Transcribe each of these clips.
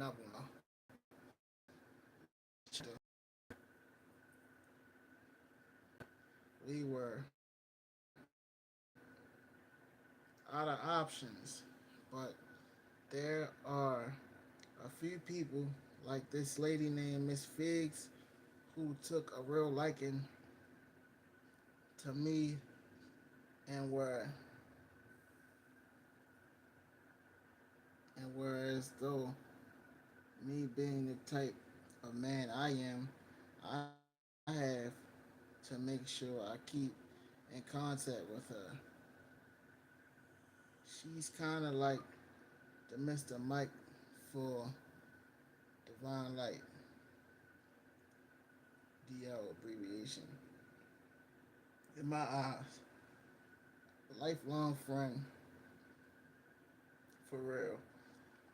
up on we were out of options, but there are a few people like this lady named Miss Figs who took a real liking to me and were as though me being the type of man I am, I have to make sure I keep in contact with her. She's kind of like the Mr. Mike for Divine Light, DL abbreviation. In my eyes, a lifelong friend, for real.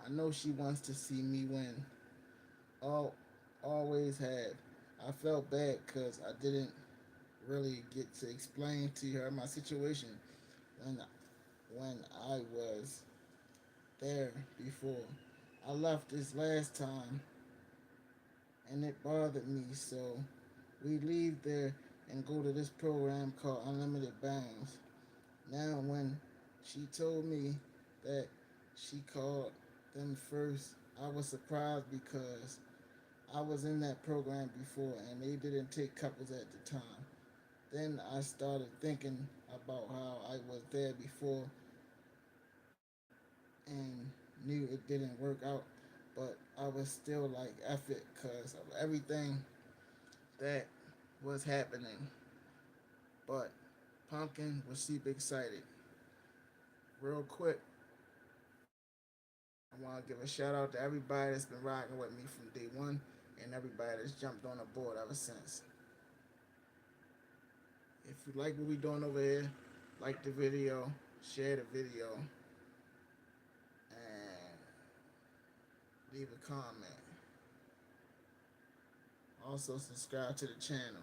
I know she wants to see me win. All, always have. I felt bad because I didn't really get to explain to her my situation when when I was there before. I left this last time and it bothered me, so we leave there and go to this program called Unlimited Bounds. Now, when she told me that she called them first, I was surprised because I was in that program before and they didn't take couples at the time. Then I started thinking about how I was there before and knew it didn't work out, but I was still like F it because of everything that was happening. But Pumpkin was super excited. Real quick, I want to give a shout out to everybody that's been rocking with me from day one and everybody that's jumped on the board ever since. If you like what we're doing over here, like the video, share the video, and leave a comment. Also, subscribe to the channel.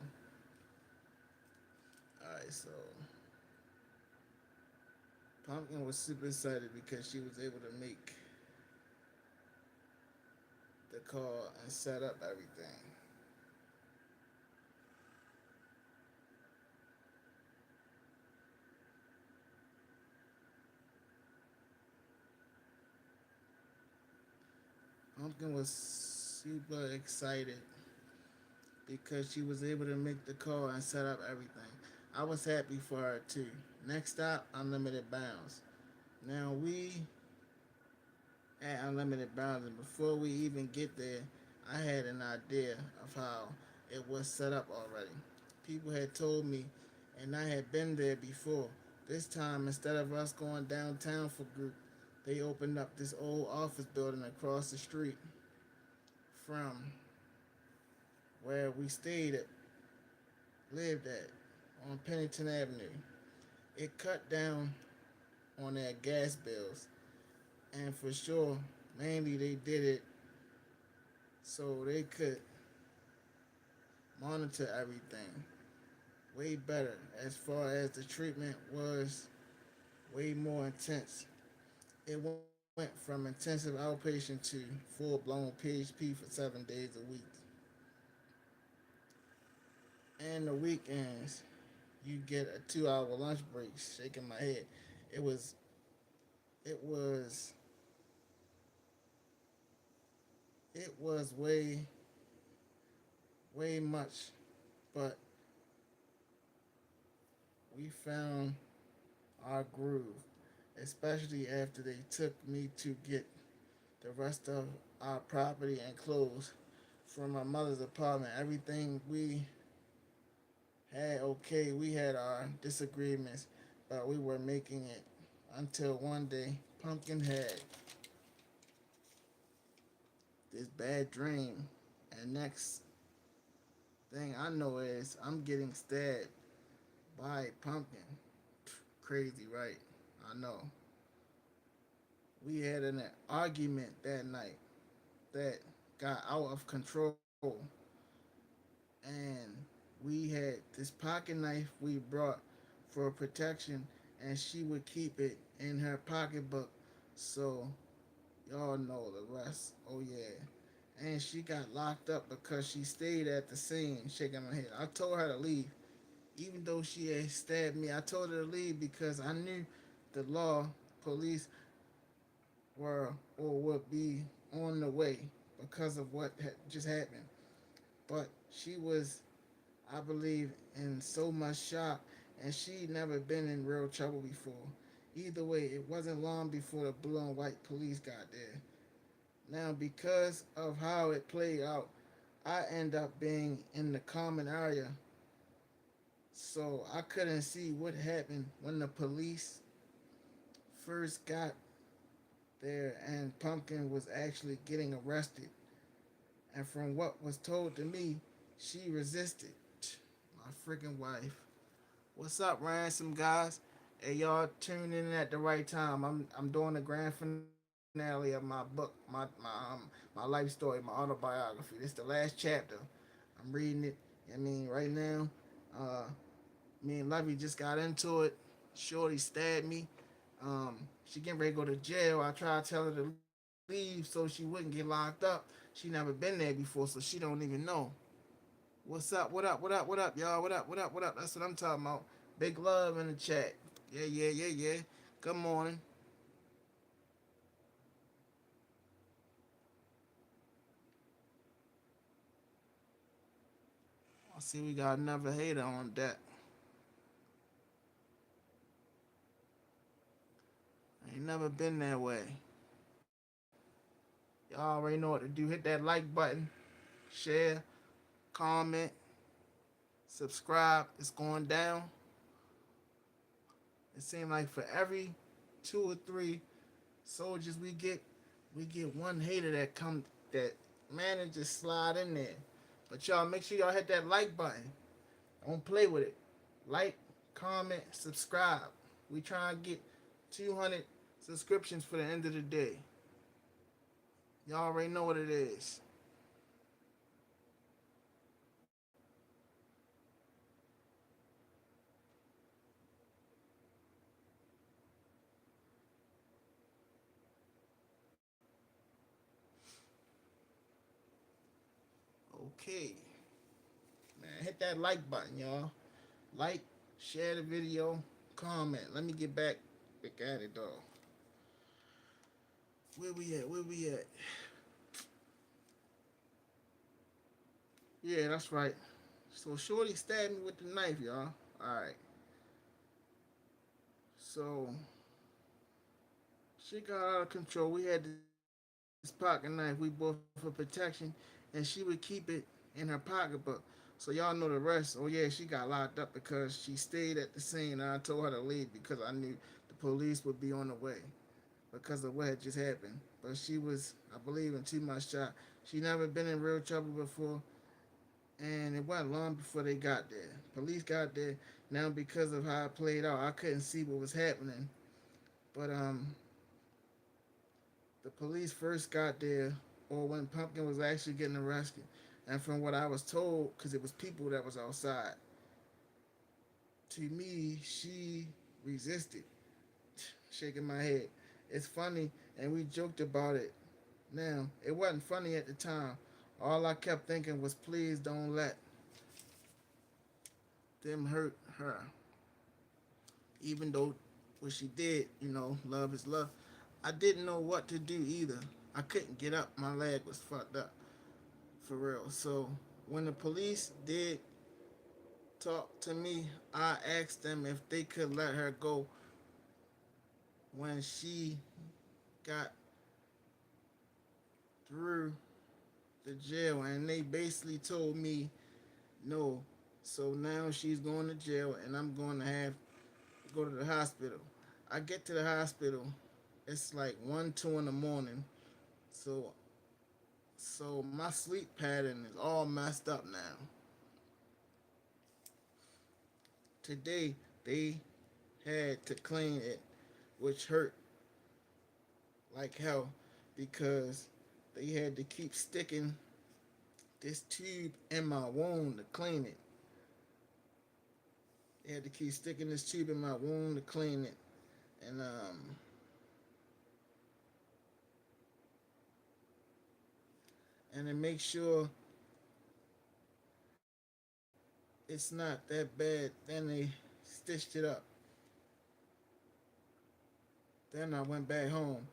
Alright, so Pumpkin was super excited because she was able to make the call and set up everything. Pumpkin was super excited because she was able to make the call and set up everything. I was happy for her too. Next stop, Unlimited Bounds. Now we at Unlimited Bounds, and before we even get there, I had an idea of how it was set up already. People had told me, and I had been there before. This time, instead of us going downtown for group, they opened up this old office building across the street from where we lived at, on Pennington Avenue. It cut down on their gas bills, and for sure, mainly they did it so they could monitor everything way better. As far as the treatment was way more intense. It went from intensive outpatient to full blown PHP for 7 days a week. And the weekends, you get a 2 hour lunch break. Shaking my head. It was, it was, it was way much, but we found our groove, especially after they took me to get the rest of our property and clothes from my mother's apartment. Everything we had okay. We had our disagreements, but we were making it until one day Pumpkin had this bad dream. And next thing I know is I'm getting stabbed by Pumpkin. Crazy, right? I know. We had an argument that night that got out of control. And we had this pocket knife we brought for protection, and she would keep it in her pocketbook. So, Y'all know the rest. Oh yeah. And she got locked up because she stayed at the scene shaking her head. I told her to leave. Even though she had stabbed me, I told her to leave because I knew the law, police were or would be on the way because of what had just happened. But she was, I believe, in so much shock, and she never been in real trouble before. Either way, it wasn't long before the blue and white police got there. Now, because of how it played out, I end up being in the common area, so I couldn't see what happened when the police first got there and Pumpkin was actually getting arrested. And from what was told to me, she resisted. My freaking wife. What's up, Ransom guys? Hey, y'all tuned in at the right time. I'm doing the grand finale of my book, my life story, my autobiography. This is the last chapter. I'm reading it. I mean, right now, uh, me and Lovey just got into it. Shorty stabbed me. She getting ready to go to jail. I tried to tell her to leave so she wouldn't get locked up. She never been there before, so she don't even know. What's up? What up? What up? What up, y'all? What up? What up? What up? That's what I'm talking about. Big love in the chat. Yeah, yeah, yeah, yeah. Good morning. I see we got another hater on deck. Ain't never been that way. Y'all already know what to do. Hit that like button, share, comment, subscribe. It's going down. It seems like for every two or three soldiers we get one hater that come that man just slide in there. But y'all make sure y'all hit that like button. Don't play with it. Like, comment, subscribe. We try and get 200 subscriptions for the end of the day. Y'all already know what it is. Okay. Man, hit that like button, y'all. Like, share the video, comment. Let me get back at it though. Where we at? Where we at? Yeah, that's right. So Shorty stabbed me with the knife, y'all. Alright. So she got out of control. We had this pocket knife we bought for protection, and she would keep it in her pocketbook. So y'all know the rest. Oh yeah, she got locked up because she stayed at the scene, and I told her to leave because I knew the police would be on the way because of what had just happened. But she was, I believe, in too much shock. She never been in real trouble before, and it wasn't long before they got there. Police got there. Now because of how it played out, I couldn't see what was happening. But the police first got there, or when Pumpkin was actually getting arrested, and from what I was told, because it was people that was outside, to me, she resisted, shaking my head. It's funny, and we joked about it. Now, it wasn't funny at the time. All I kept thinking was, please don't let them hurt her. Even though what she did, love is love. I didn't know what to do either. I couldn't get up. My leg was fucked up. For real. So when the police did talk to me, I asked them if they could let her go when she got through the jail, and they basically told me no. So now she's going to jail, and I'm going to have to go to the hospital. I get to the hospital, it's like 1, 2 in the morning. So my sleep pattern is all messed up now. Today they had to clean it, which hurt like hell because they had to keep sticking this tube in my wound to clean it. They had to keep sticking this tube in my wound to clean it. And and to make sure it's not that bad. Then they stitched it up. Then I went back home.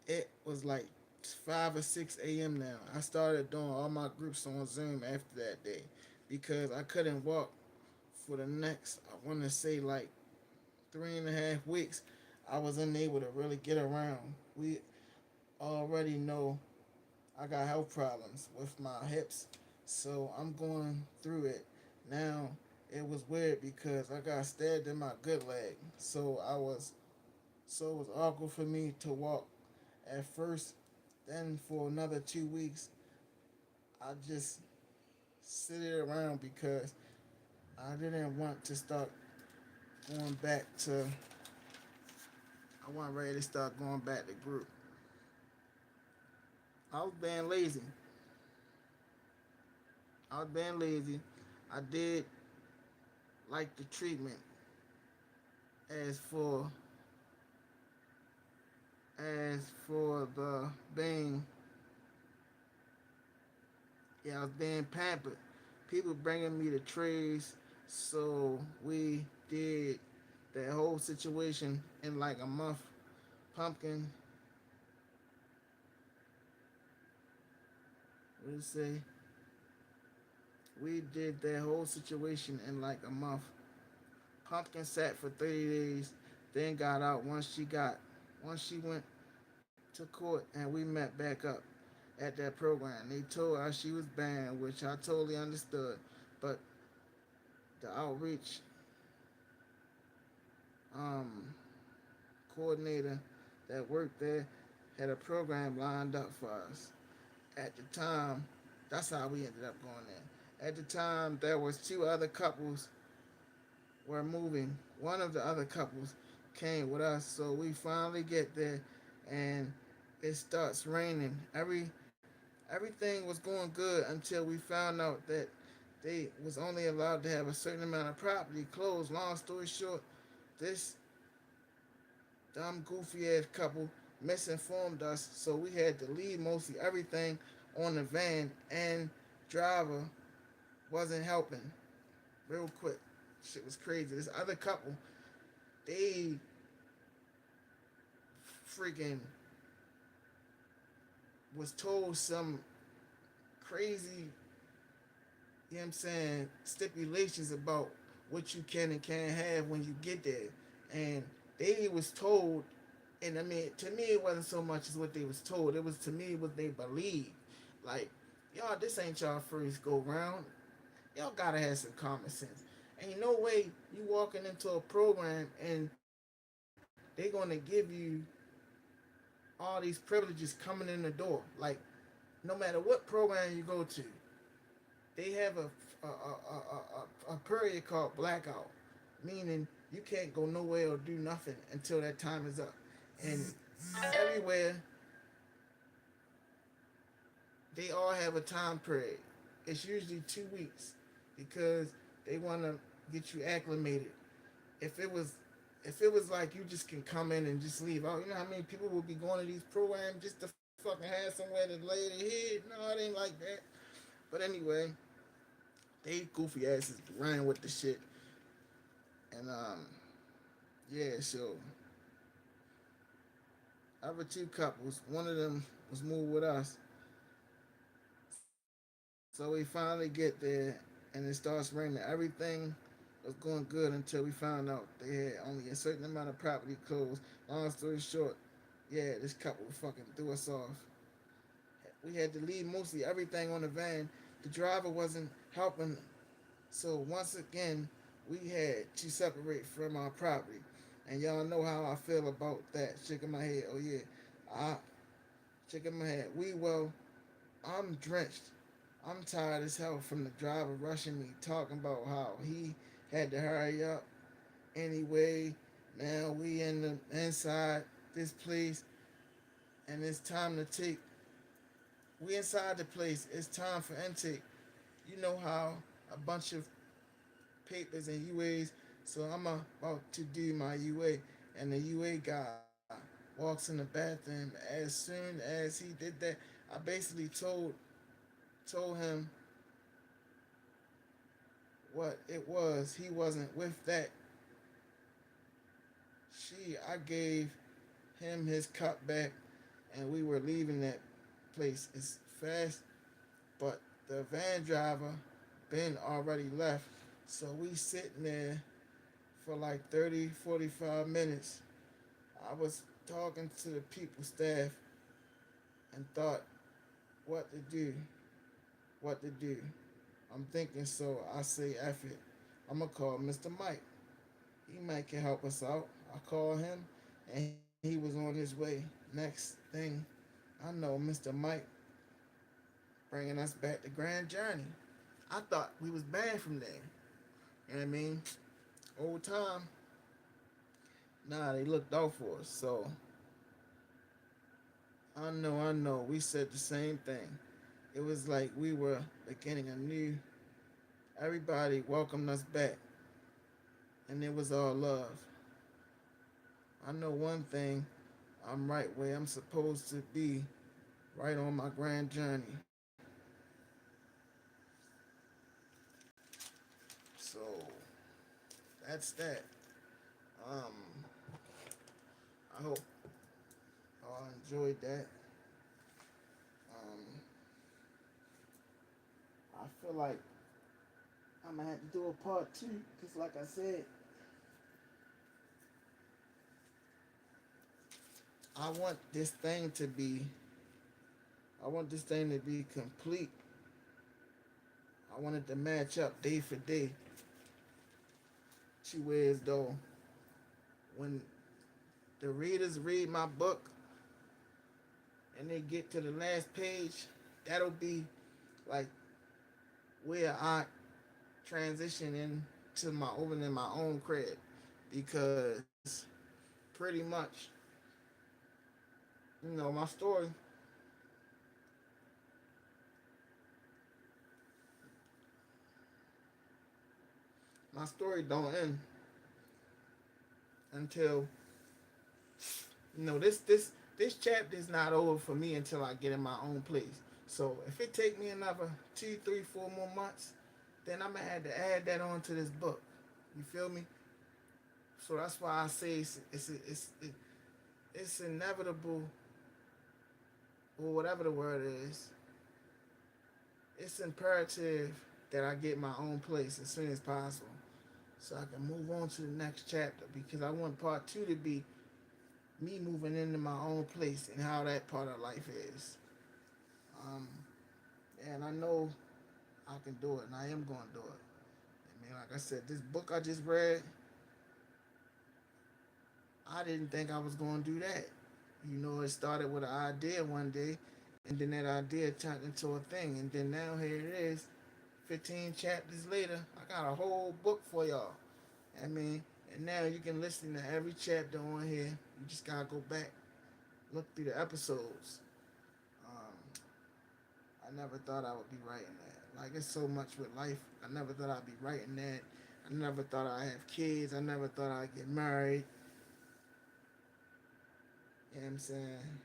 It was like 5 or 6 a.m. now. I started doing all my groups on Zoom after that day because I couldn't walk for the next, I want to say, like 3.5 weeks. I was unable to really get around. We already know I got health problems with my hips, so I'm going through it. Now, it was weird because I got stabbed in my good leg, so it was awkward for me to walk at first. Then for another 2 weeks, I just sit it around because I didn't want to start going back to. I wasn't ready to start going back to group. I was being lazy. I was being lazy. I did like the treatment. As for the being, yeah, I was being pampered. People bringing me the trays, so we did that whole situation in like a month. Pumpkin, what did it say? We did that whole situation in like a month. Pumpkin sat for 30 days, then got out once she went to court and we met back up at that program. They told her she was banned, which I totally understood. But the outreach um, coordinator that worked there had a program lined up for us. At the time, that's how we ended up going there. At the time, there was two other couples were moving. One of the other couples came with us, so we finally get there, and it starts raining. Everything was going good until we found out that they was only allowed to have a certain amount of property closed. Long story short, this dumb goofy ass couple misinformed us, so we had to leave mostly everything on the van, and driver wasn't helping. Real quick, shit was crazy. This other couple, they freaking was told some crazy, you know what I'm saying, stipulations about what you can and can't have when you get there. And they was told, and I mean, to me, it wasn't so much as what they was told. It was to me what they believed. Like, y'all, this ain't y'all first go round. Y'all gotta have some common sense. Ain't no way you walking into a program and they gonna give you all these privileges coming in the door. Like, no matter what program you go to, they have a period called blackout, meaning you can't go nowhere or do nothing until that time is up. And everywhere, they all have a time period. It's usually 2 weeks because they want to get you acclimated. If it was if it was like you just can come in and just leave out, you know how many people would be going to these programs just to fucking have somewhere to lay their head? No, it ain't like that. But anyway, they goofy asses ran with the shit, and yeah. So other two couples, one of them was moved with us, so we finally get there, and it starts raining. Everything was going good until we found out they had only a certain amount of property closed. Long story short, yeah, this couple fucking threw us off. We had to leave mostly everything on the van. The driver wasn't helping, so once again, we had to separate from our property. And y'all know how I feel about that. Shaking my head. Oh yeah, I shaking my head. I'm drenched. I'm tired as hell from the driver rushing me, talking about how he had to hurry up. Anyway, now we in the inside this place, and it's time to take. We inside the place. It's time for intake. You know how a bunch of papers and UAs. So I'm about to do my UA, and the UA guy walks in the bathroom. As soon as he did that, I basically told told him what it was. He wasn't with that. I gave him his cup back, and we were leaving that place as fast. But the van driver, Ben, already left. So we sitting there for like 30, 45 minutes. I was talking to the people staff and thought what to do, what to do. I'm thinking, so I say, F it. I'm going to call Mr. Mike. He might can help us out. I called him, and he was on his way. Next thing I know, Mr. Mike bringing us back to Grand Journey. I thought we was banned from there. You know what I mean? Old time, nah, they looked out for us. So I know. We said the same thing. It was like we were beginning a new. Everybody welcomed us back, and it was all love. I know one thing. I'm right where I'm supposed to be, right on my grand journey. So that's that. Um, I hope y'all enjoyed that. Um, I feel like I'm gonna have to do a part two because, like I said, I want this thing to be. I want this thing to be complete. I want it to match up day for day. To where as though when the readers read my book and they get to the last page, that'll be like where I transition into my opening my own crib because pretty much, my story don't end until this chapter is not over for me until I get in my own place. So if it take me another 2, 3, 4 more months, then I'm gonna have to add that on to this book. You feel me? So that's why I say it's inevitable, or whatever the word is. It's imperative that I get my own place as soon as possible, so I can move on to the next chapter because I want part two to be me moving into my own place and how that part of life is. Um, and I know I can do it, and I am going to do it. I mean, like I said, this book I just read, I didn't think I was going to do that. It started with an idea one day, and then that idea turned into a thing, and then now here it is, 15 chapters later. I got a whole book for y'all. I mean, and now you can listen to every chapter on here. You just gotta go back, look through the episodes. Um, I never thought I would be writing that. Like, it's so much with life. I never thought I'd be writing that. I never thought I'd have kids. I never thought I'd get married. You know what I'm saying?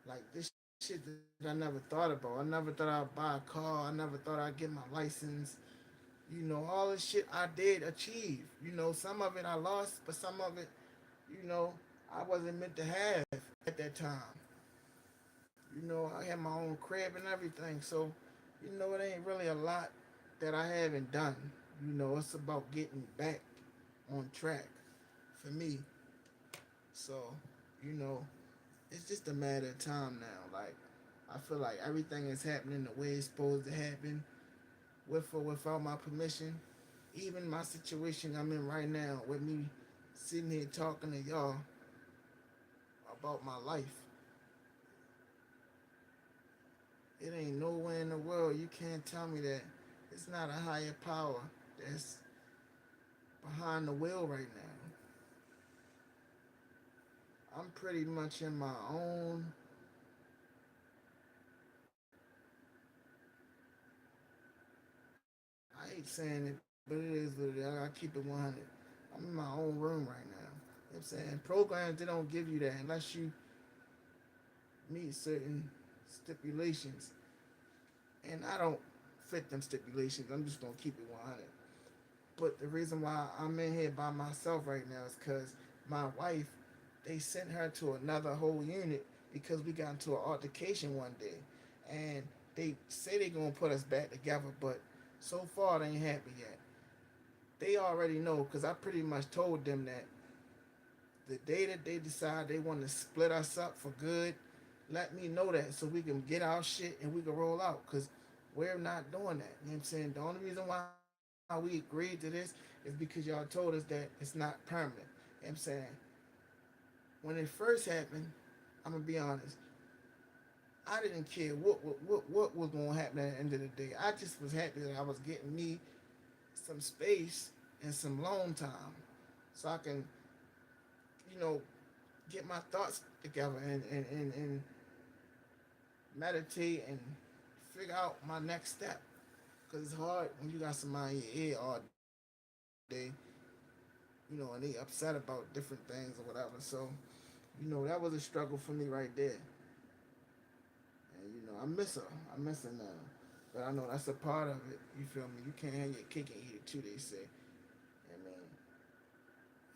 Like, this shit that I never thought about. I never thought I'd buy a car. I never thought I'd get my license. All this shit I did achieve. Some of it I lost, but some of it, you know, I wasn't meant to have at that time. I had my own crib and everything. So, it ain't really a lot that I haven't done. It's about getting back on track for me. So, you know, it's just a matter of time now. Like, I feel like everything is happening the way it's supposed to happen, with or without my permission. Even my situation I'm in right now, with me sitting here talking to y'all about my life, it ain't nowhere in the world you can't tell me that it's not a higher power that's behind the wheel right now. I'm pretty much in my own. I hate saying it, but it is what it is. I gotta keep it 100. I'm in my own room right now. You know what I'm saying? Programs, they don't give you that unless you meet certain stipulations, and I don't fit them stipulations. I'm just gonna keep it 100. But the reason why I'm in here by myself right now is because my wife, they sent her to another whole unit because we got into an altercation one day, and they say they gonna put us back together, but so far they ain't happy yet. They already know because I pretty much told them that the day that they decide they want to split us up for good, let me know that so we can get our shit and we can roll out. Because we're not doing that. You know what I'm saying? The only reason why we agreed to this is because y'all told us that it's not permanent. You know what I'm saying? When it first happened, I'm gonna be honest. I didn't care what was gonna happen at the end of the day. I just was happy that I was getting me some space and some alone time, so I can, you know, get my thoughts together and meditate and figure out my next step. Because it's hard when you got somebody in your ear all day, and they upset about different things or whatever. So, that was a struggle for me right there. And, I miss her. I miss her now. But I know that's a part of it. You feel me? You can't have your cake and eat it too, they say. I mean,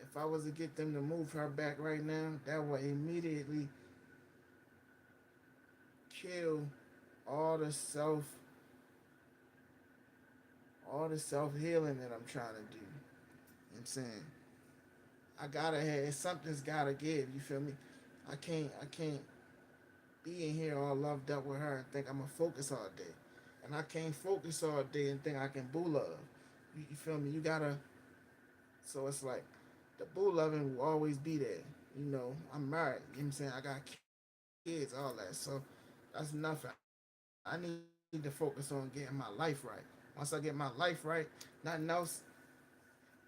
if I was to get them to move her back right now, that would immediately kill all the self all the self healing that I'm trying to do. You know what I'm saying? I gotta have something's gotta give, you feel me? I can't be in here all loved up with her and think I'm gonna focus all day. And I can't focus all day and think I can boo love. You feel me? You gotta so it's like the boo loving will always be there. I'm married, you know what I'm saying? I got kids, all that. So that's nothing. I need to focus on getting my life right. Once I get my life right, nothing else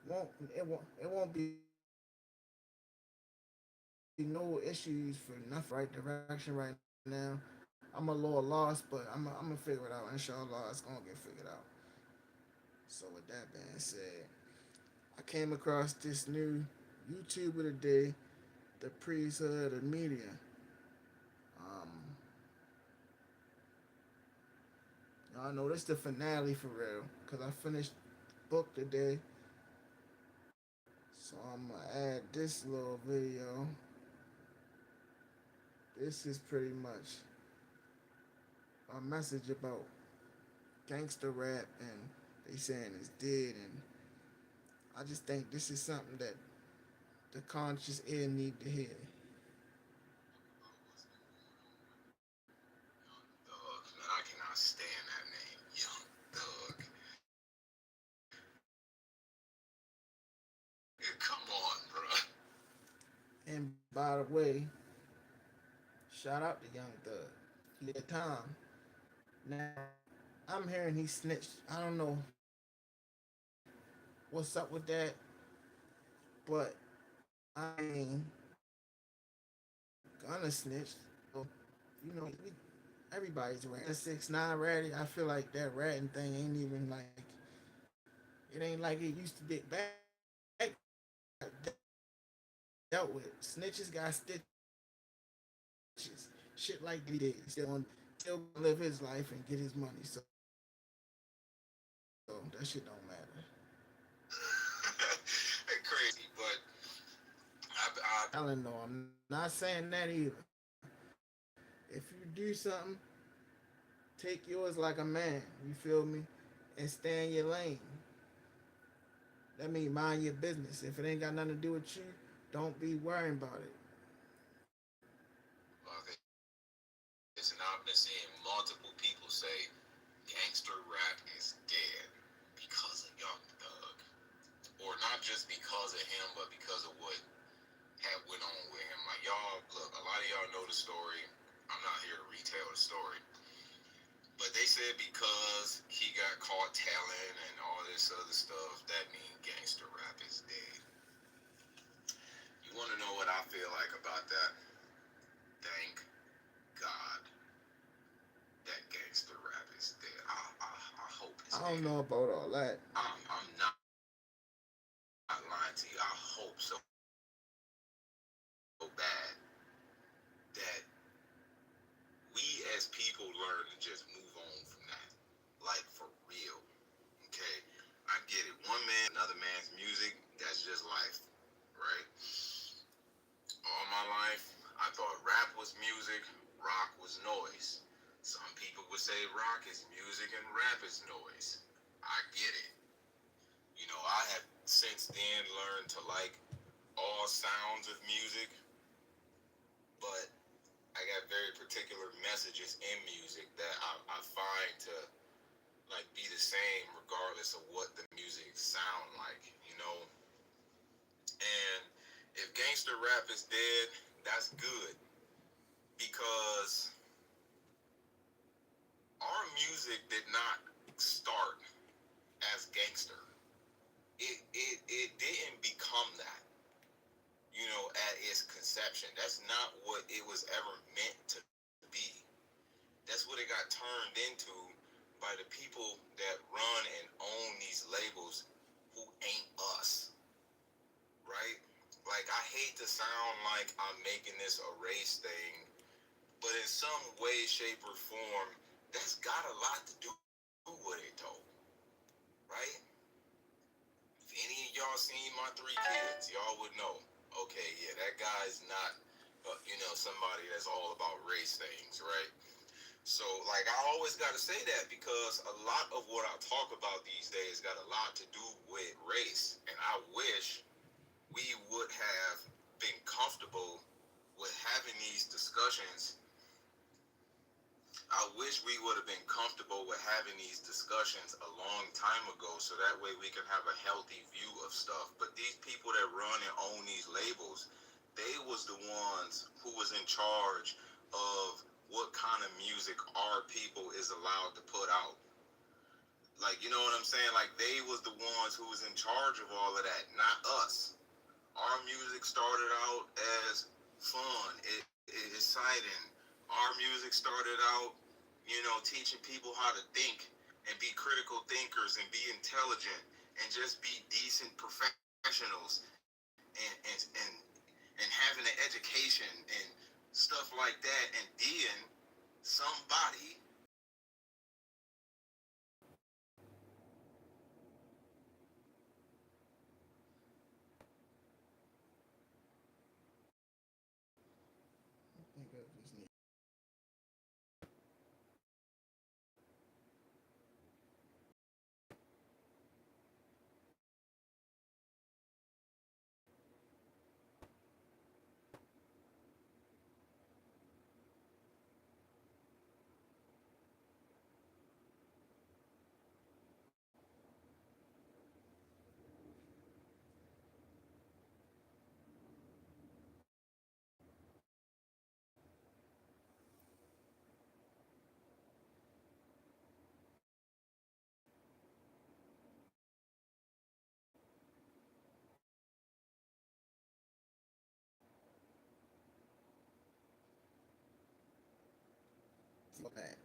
won't be no issues for nothing. I'm in the right direction right now. I'm a little lost, but I'm gonna figure it out. Inshallah, it's gonna get figured out. So with that being said, I came across this new YouTuber today, the priesthood of media. Um, y'all know this the finale for real, cause I finished the book today. So I'm gonna add this little video. This is pretty much a message about gangster rap, and they saying it's dead, and I just think this is something that the conscious ear need to hear. Thug, man, I cannot stand that name, Young Thug. Come on, bro. And by the way, shout out to Young Thug. He did time. Now, I'm hearing he snitched. I don't know what's up with that, but I ain't gonna snitch. Everybody's ratting. 6ix9ine ratted. I feel like that ratting thing ain't even like it ain't like it used to be back. Dealt with snitches got stitches. Shit like that he did. Still gonna live his life and get his money. So that shit don't matter. Crazy, but I Telling no, I'm not saying that either. If you do something, take yours like a man. You feel me? And stay in your lane. That mean mind your business. If it ain't got nothing to do with you, don't be worrying about it. okay, so now I've been seeing multiple people say gangster rap is dead because of Young Thug, or not just because of him, but because of what had went on with him. Like y'all, look, a lot of y'all know the story. I'm not here to retell the story, but they said because he got caught telling and all this other stuff, that means gangster rap is dead. You want to know what I feel like about that? Thank God that gangster rap is dead. I hope it's I dead. don't know about all that. I'm not lying to you. I hope so bad that to just move on from that. Like for real. Okay? I get it. One man, another man's music, that's just life. Right? All my life, I thought rap was music, rock was noise. Some people would say rock is music and rap is noise. I get it. You know, I have since then learned to like all sounds of music, but I got very particular messages in music that I find to like be the same regardless of what the music sound like, you know. And if gangster rap is dead, that's good because our music did not start as gangster. It didn't become that, you know, at its conception. That's not what it was ever meant to be. That's what it got turned into by the people that run and own these labels who ain't us, right? Like, I hate to sound like I'm making this a race thing, but in some way, shape, or form, that's got a lot to do with it, though, right? If any of y'all seen my three kids, y'all would know. Okay, yeah, that guy's not, somebody that's all about race things, right? So, like, I always got to say that because a lot of what I talk about these days got a lot to do with race, and I wish we would have been comfortable with having these discussions. I wish we would have been comfortable with having these discussions a long time ago so that way we can have a healthy view of stuff. But these people that run and own these labels, they was the ones who was in charge of what kind of music our people is allowed to put out. Like, you know what I'm saying? Like, they was the ones who was in charge of all of that, not us. Our music started out as fun, exciting. Our music started out, teaching people how to think and be critical thinkers and be intelligent and just be decent professionals and having an education and stuff like that. And then somebody I think I just need. Back.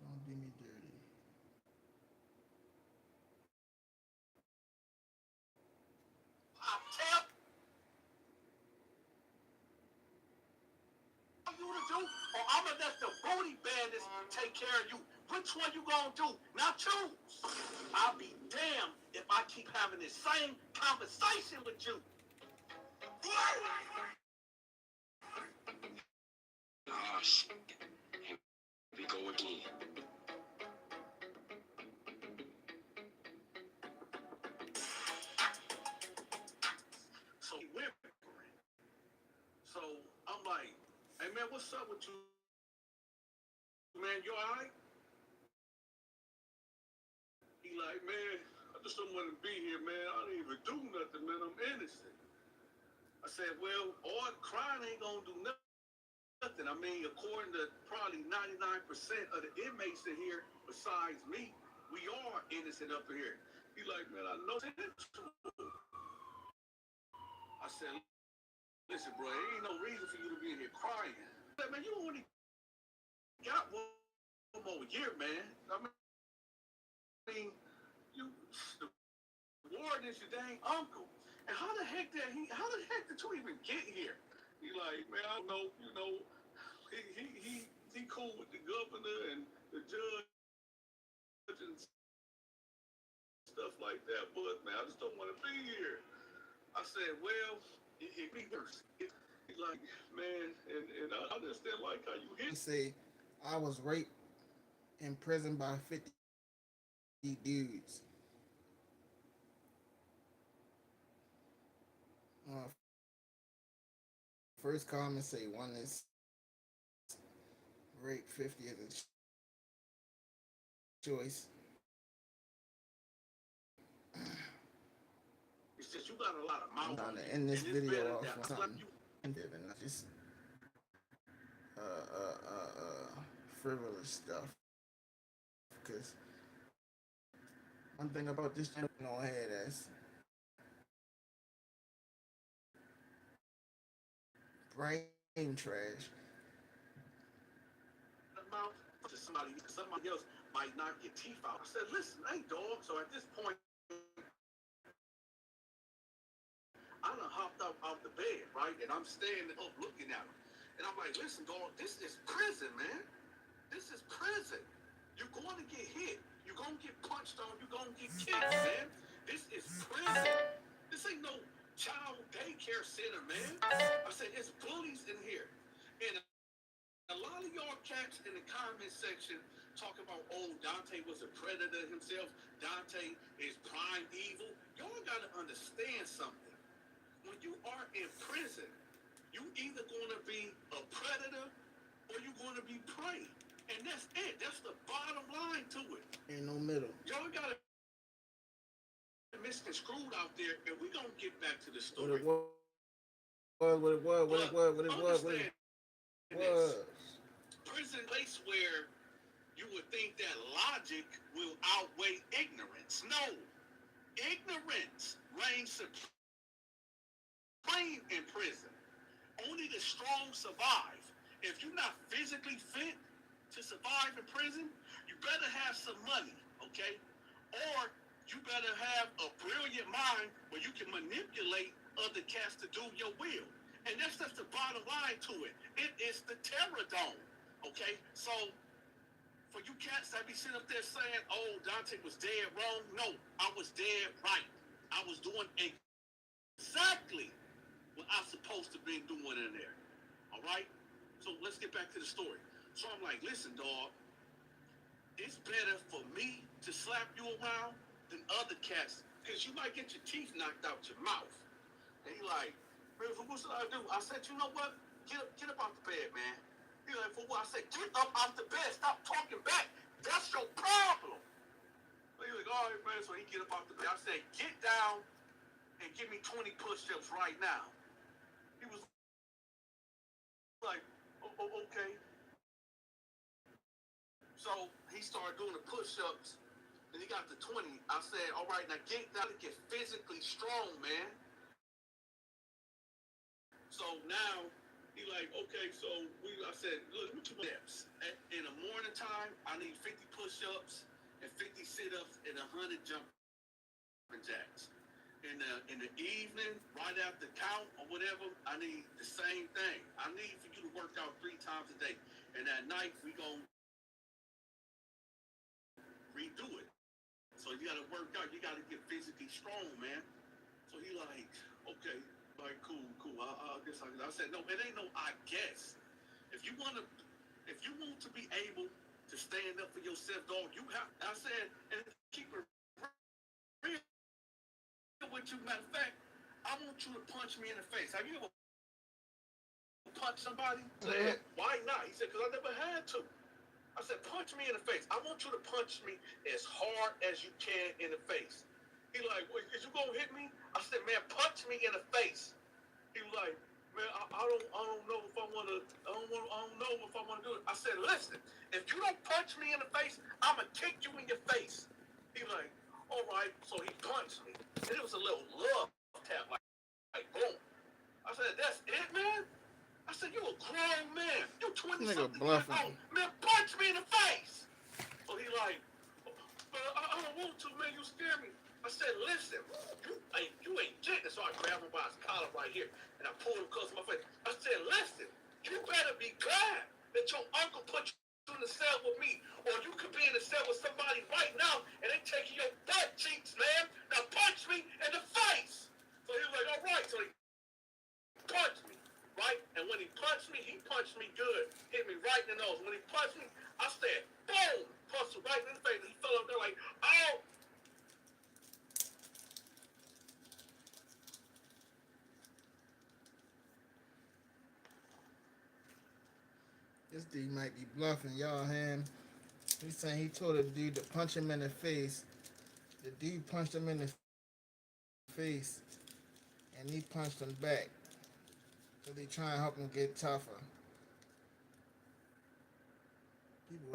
Don't do me dirty. I tell you to do, or I'ma let the booty bandits take care of you. Which one you gonna do? Now choose. I'll be damned if I keep having this same conversation with you. Oh shit. Here we go again. So he whimpering. So I'm like, hey man, what's up with you, man? You alright? He like, man, I just don't want to be here, man. I didn't even do nothing, man. I'm innocent. I said, well, all crying ain't gonna do nothing. I mean, according to probably 99% of the inmates in here, besides me, we are innocent up here. He like, man, I know. I said, listen, bro, there ain't no reason for you to be in here crying. I said, man, you only got one more year, man. I mean, you, the warden is your dang uncle. And how the heck did you even get here? He like, man, I don't know, you know, he cool with the governor and the judge and stuff like that, but man, I just don't want to be here. I said, well, it be worse. He's like, man, and I understand like how you hit. He say I was raped in prison by 50 dudes. First comment say one is rape, 50 is a choice. It's just you got a lot of I'm mouth trying on to you, end and this it's video better off that with slap something you. and not just frivolous stuff. Because one thing about this channel, no head ass brain trash. Mouth to somebody else might knock your teeth out. I said, listen, hey dog. So at this point, I done hopped up out the bed, right? And I'm standing up looking at him. And I'm like, listen, dog, this is prison, man. This is prison. You're going to get hit. You're going to get punched on. You're going to get kicked, man. This is prison. This ain't no child daycare center, man. I said, it's bullies in here. And a lot of y'all cats in the comment section talk about, oh, Dante was a predator himself. Dante is prime evil. Y'all got to understand something. When you are in prison, you either going to be a predator or you're going to be prey. And that's it. That's the bottom line to it. Ain't no middle. Y'all got to misconstrued out there, and we're going to get back to the What story. it was, what it was. Prison place where you would think that logic will outweigh ignorance. No. Ignorance reigns supreme in prison. Only the strong survive. If you're not physically fit to survive in prison, you better have some money, okay? Or you better have a brilliant mind where you can manipulate other cats to do your will. And that's just the bottom line to it. It is the terror dome, okay? So for you cats that be sitting up there saying, oh, Dante was dead wrong, no, I was dead right. I was doing exactly what I'm supposed to be doing in there. All right? So let's get back to the story. So I'm like, listen, dog, it's better for me to slap you around than other cats, because you might get your teeth knocked out your mouth. And he like, man, what should I do? I said, you know what? Get up out the bed, man. He like, for what? I said, get up out the bed. Stop talking back. That's your problem. He like, all right, man. So he get up out the bed. I said, get down and give me 20 push-ups right now. He was like, okay. So he started doing the push-ups, and he got to 20. I said, all right, now get down and get physically strong, man. So now he like, okay, so I said, look, what you steps? In the morning time, I need 50 push-ups and 50 sit-ups and 100 jumping jacks. In the evening, right after count or whatever, I need the same thing. I need for you to work out 3 times a day. And at night, we gonna redo it. So you gotta work out. You gotta get physically strong, man. So he like, okay, like cool. I guess I said, no, it ain't no I guess. If you want to be able to stand up for yourself, dog, you have. I said, and keep it real with you. Matter of fact, I want you to punch me in the face. Have you ever punched somebody? I said, why not? He said, because I never had to. I said, punch me in the face. I want you to punch me as hard as you can in the face. He like, well, is you gonna hit me? I said, man, punch me in the face. He was like, man, I don't know if I wanna do it. I said, listen, if you don't punch me in the face, I'ma kick you in your face. He was like, All right, so he punched me. And it was a little love tap, like boom. I said, that's it, man? I said, you a grown man. You This 20 nigga something years bluffing. old. Man, punch me in the face. So he like, I don't want to, man. You scare me. I said, listen, you ain't getting it. So I grabbed him by his collar right here, and I pulled him close to my face. I said, listen, you better be glad that your uncle put you in the cell with me, or you could be in the cell with somebody right now, and they taking your butt cheeks, man. Now punch me in the face. So he was like, all right. So he punched me, right? And when he punched me good. Hit me right in the nose. When he punched me, I said, boom, punched him right in the face. And he fell up there like, oh. This dude might be bluffing, y'all. Him. He's saying he told the dude to punch him in the face. The dude punched him in the face, and he punched him back. So they try and help him get tougher. People.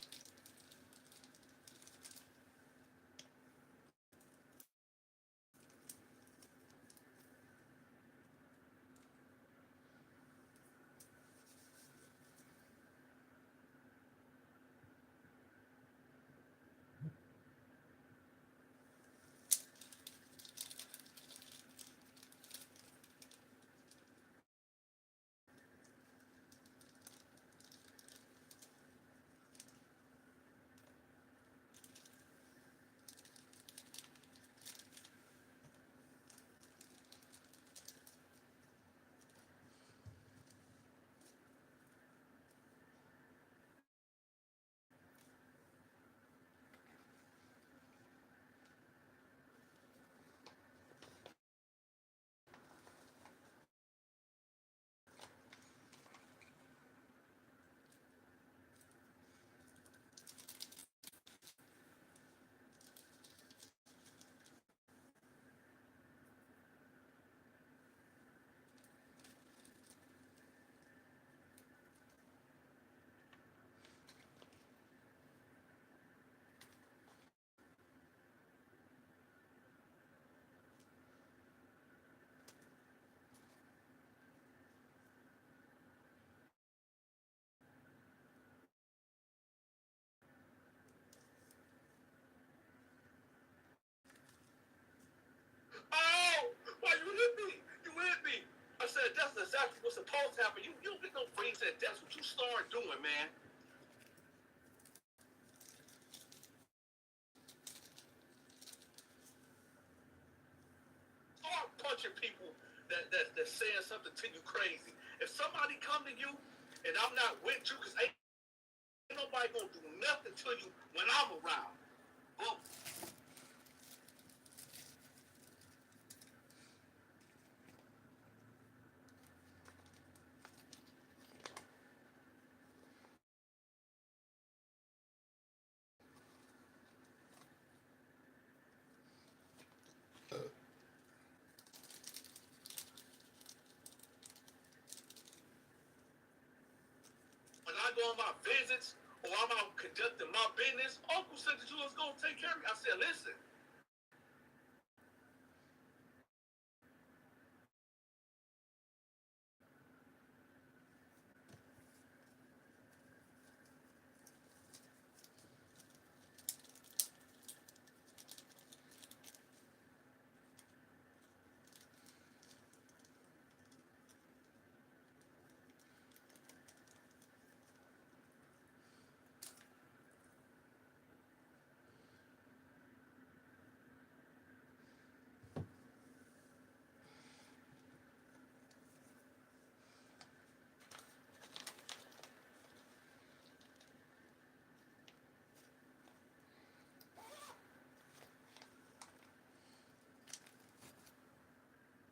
Oh, why you hit me? You hit me. I said, that's exactly what's supposed to happen. You don't get no free. He said, that's what you start doing, man. Start punching people that's saying something to you crazy. If somebody come to you and I'm not with you, because ain't nobody gonna do nothing to you when I'm around. Boom. When I go on my visits or I'm out conducting my business, Uncle said that you was gonna take care of me. I said, listen,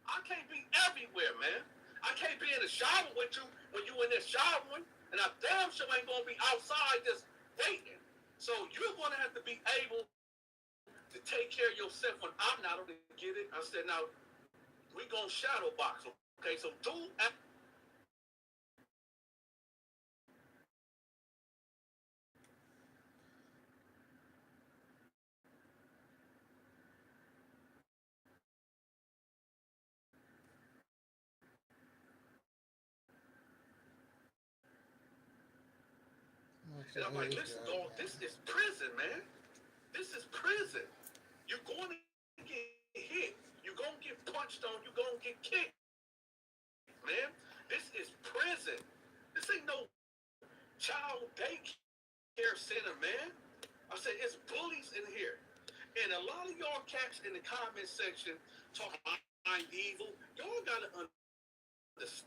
I can't be everywhere, man. I can't be in the shower with you when you in there showering, and I damn sure ain't gonna be outside just waiting. So you're gonna have to be able to take care of yourself when I'm not able to get it. I said, now we gonna shadow box, okay? So do And I'm like, listen, dog, this is prison, man. This is prison. You're going to get hit. You're going to get punched on. You're going to get kicked, man. This is prison. This ain't no child daycare center, man. I said, it's bullies in here. And a lot of y'all cats in the comment section talking about mind evil, y'all got to understand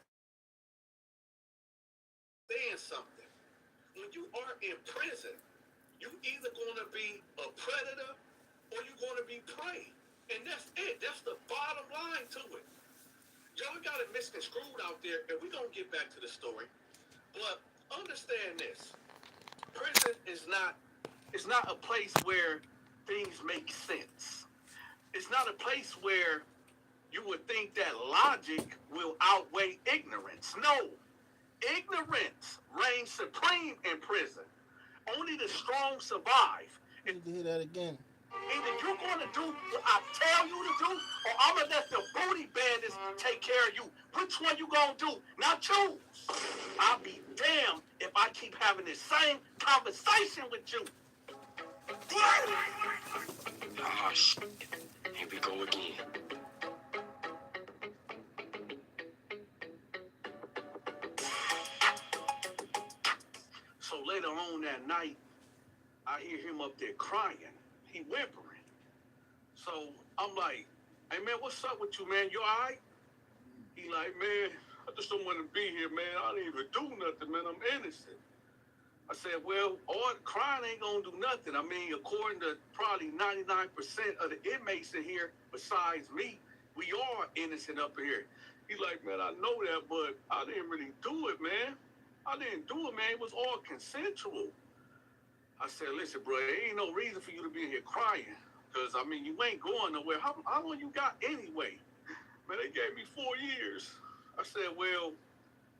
something. When you are in prison, you either going to be a predator or you're going to be prey. And that's it. That's the bottom line to it. Y'all got it misconstrued out there, and we're going to get back to the story. But understand this. Prison is not a place where things make sense. It's not a place where you would think that logic will outweigh ignorance. No. Ignorance reigns supreme in prison. Only the strong survive. You need to hear that again. Either you're going to do what I tell you to do, or I'm going to let the booty bandits take care of you. Which one you going to do? Now choose. I'll be damned if I keep having this same conversation with you. Ah, shit. Here we go again. So later on that night, I hear him up there crying. He whimpering. So I'm like, hey man, what's up with you, man? You all right? He like, man, I just don't want to be here, man. I didn't even do nothing, man. I'm innocent. I said, well, all the crying ain't gonna do nothing. I mean, according to probably 99% of the inmates in here, besides me, we are innocent up here. He like, man, I know that, but I didn't really do it, man. I didn't do it, man. It was all consensual. I said, listen, bro, there ain't no reason for you to be here crying. Because, I mean, you ain't going nowhere. How long you got anyway? Man, they gave me 4 years. I said, well,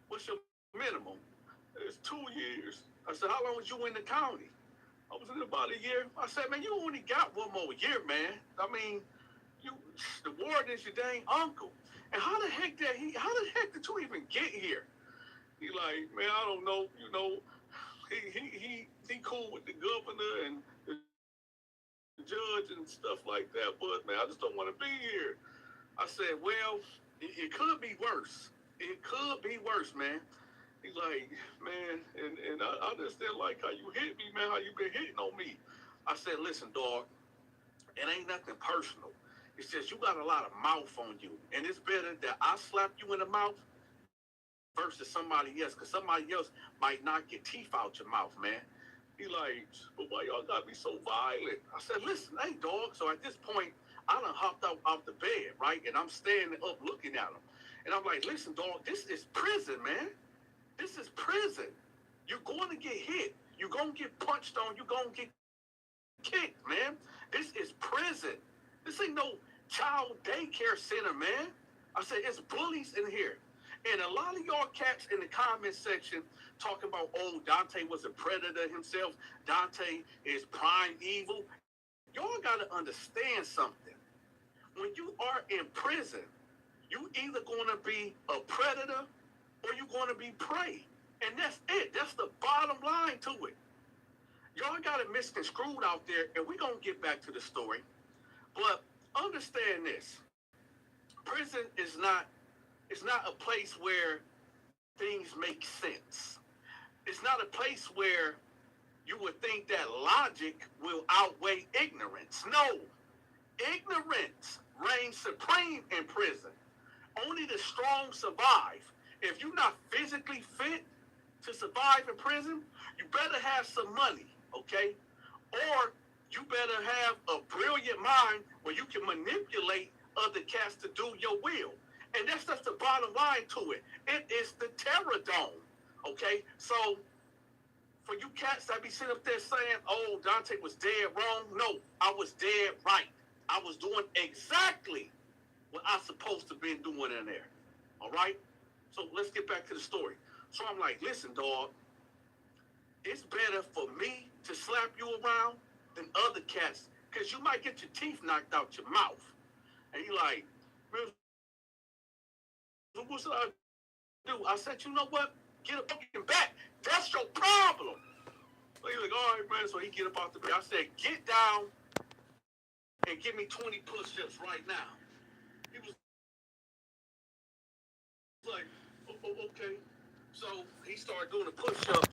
what's your minimum? It's 2 years. I said, how long was you in the county? I was in about a year. I said, man, you only got 1 more year, man. I mean, the warden is your dang uncle. And how the heck did you even get here? He like, man, I don't know. You know, he cool with the governor and the judge and stuff like that. But man, I just don't want to be here. I said, well, it could be worse. It could be worse, man. He's like, man, and I just didn't like how you hit me, man, how you been hitting on me. I said, listen, dog, it ain't nothing personal. It's just you got a lot of mouth on you. And it's better that I slap you in the mouth versus somebody else, because somebody else might knock your teeth out your mouth, man. He like, but why y'all got me so violent? I said, listen, hey, dog. So at this point, I done hopped out the bed, right? And I'm standing up looking at him. And I'm like, listen, dog, this is prison, man. This is prison. You're going to get hit. You're going to get punched on. You're going to get kicked, man. This is prison. This ain't no child daycare center, man. I said, it's bullies in here. And a lot of y'all cats in the comment section talking about, oh, Dante was a predator himself. Dante is prime evil. Y'all got to understand something. When you are in prison, you either going to be a predator or you're going to be prey. And that's it. That's the bottom line to it. Y'all got it misconstrued out there, and we're going to get back to the story. But understand this. Prison is not a place where things make sense. It's not a place where you would think that logic will outweigh ignorance. No. Ignorance reigns supreme in prison. Only the strong survive. If you're not physically fit to survive in prison, you better have some money, okay? Or you better have a brilliant mind where you can manipulate other cats to do your will. And that's just the bottom line to it. It is the terror dome, okay? So for you cats that be sitting up there saying, oh, Dante was dead wrong. No, I was dead right. I was doing exactly what I supposed to been doing in there, all right? So let's get back to the story. So I'm like, listen, dog, it's better for me to slap you around than other cats, because you might get your teeth knocked out your mouth. And he like, man, what should I do? I said, you know what? Get a fucking back. That's your problem. crying, so he get up off the bed. I said, get down and give me 20 push-ups right now. He was like, okay. So he started doing the push-ups.